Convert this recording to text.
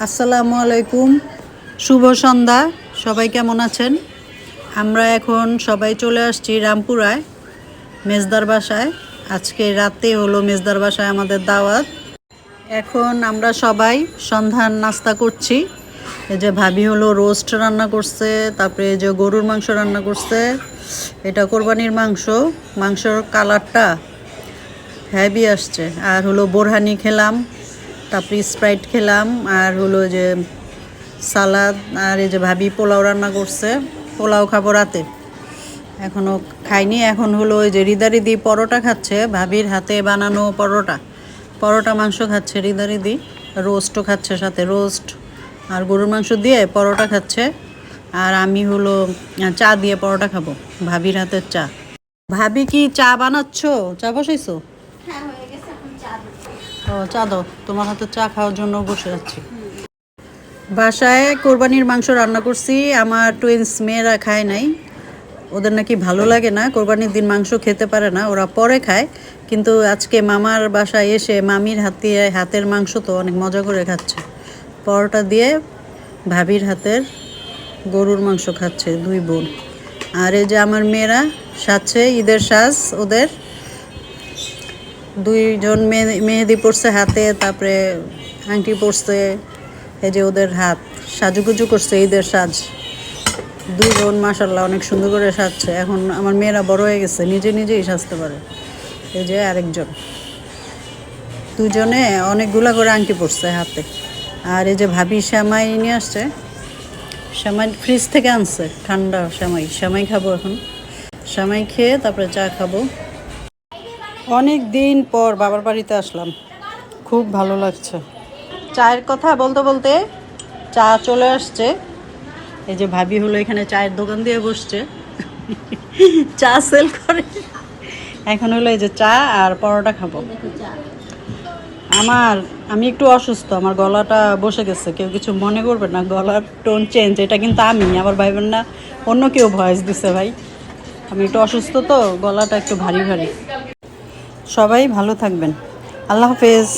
আসসালামু আলাইকুম, শুভ সন্ধ্যা। সবাই কেমন আছেন? আমরা এখন সবাই চলে আসছি রামপুরায় মেজদার বাসায়। আজকে রাতে হলো মেজদার বাসায় আমাদের দাওয়াত। এখন আমরা সবাই সন্ধ্যার নাস্তা করছি। এই যে ভাবি হলো রোস্ট রান্না করছে, তারপরে এই যে গরুর মাংস রান্না করছে। এটা কোরবানির মাংস, মাংসর কালারটা হেভি আসছে। আর হলো বোরহানি খেলাম, তারপরে স্প্রাইট খেলাম, আর হলো যে সালাদ। আর এই যে ভাবি পোলাও রান্না করছে, পোলাও খাবো রাতে। এখনও খাইনি। এখন হলো ওই যে রিদারিদি পরোটা খাচ্ছে, ভাবির হাতে বানানো পরোটা মাংস খাচ্ছে রিদারিদি। রোস্টও খাচ্ছে, সাথে রোস্ট আর গরুর মাংস দিয়ে পরোটা খাচ্ছে। আর আমি হলো চা দিয়ে পরোটা খাবো, ভাবির হাতের চা। ভাবি কি চা বানাচ্ছ? চা বসাইছো? ও, চা দাও, তোমার হাতে চা খাওয়ার জন্য বসে যাচ্ছি। বাসায় কোরবানির মাংস রান্না করছি। আমার টুইন্স মেয়েরা খায় নাই, ওদের নাকি ভালো লাগে না, কোরবানির দিন মাংস খেতে পারে না, ওরা পরে খায়। কিন্তু আজকে মামার বাসায় এসে মামির হাতের মাংস তো অনেক মজা করে খাচ্ছে। পরোটা দিয়ে ভাবির হাতের গরুর মাংস খাচ্ছে দুই বোন। আর এই যে আমার মেয়েরা সাজছে, ঈদের সাজ ওদের। দুইজন মেহেদি পরছে হাতে, তারপরে আংটি পরছে। এই যে ওদের হাত সাজুগুজু করছে, ঈদের সাজ। দুই বোন মাশাল্লাহ অনেক সুন্দর করে সাজছে। এখন আমার মেয়েরা বড় হয়ে গেছে, নিজেই সাজতে পারে। এই যে আরেকজন, দুজনে অনেকগুলা করে আংটি পরছে হাতে। আর এই যে ভাবি সেমাই নিয়ে আসছে, সেমাই ফ্রিজ থেকে আনছে, ঠান্ডা সেমাই খাবো এখন। সেমাই খেয়ে তারপরে চা খাবো। অনেক দিন পর বাবার বাড়িতে আসলাম, খুব ভালো লাগছে। চায়ের কথা বলতে বলতে চা চলে আসছে। এই যে ভাবি হলো এখানে চায়ের দোকান দিয়ে বসছে, চা সেল করে। এখন হলো এই যে চা আর পরোটা খাবো। আমি একটু অসুস্থ, আমার গলাটা বসে গেছে, কেউ কিছু মনে করবে না, গলার টোন চেঞ্জ। এটা কিন্তু আমি, আবার ভাইবেন না অন্য কেউ ভয়েস দিছে। ভাই, আমি একটু অসুস্থ তো, গলাটা একটু ভারী ভারী। সবাই ভালো থাকবেন, আল্লাহ হাফেজ।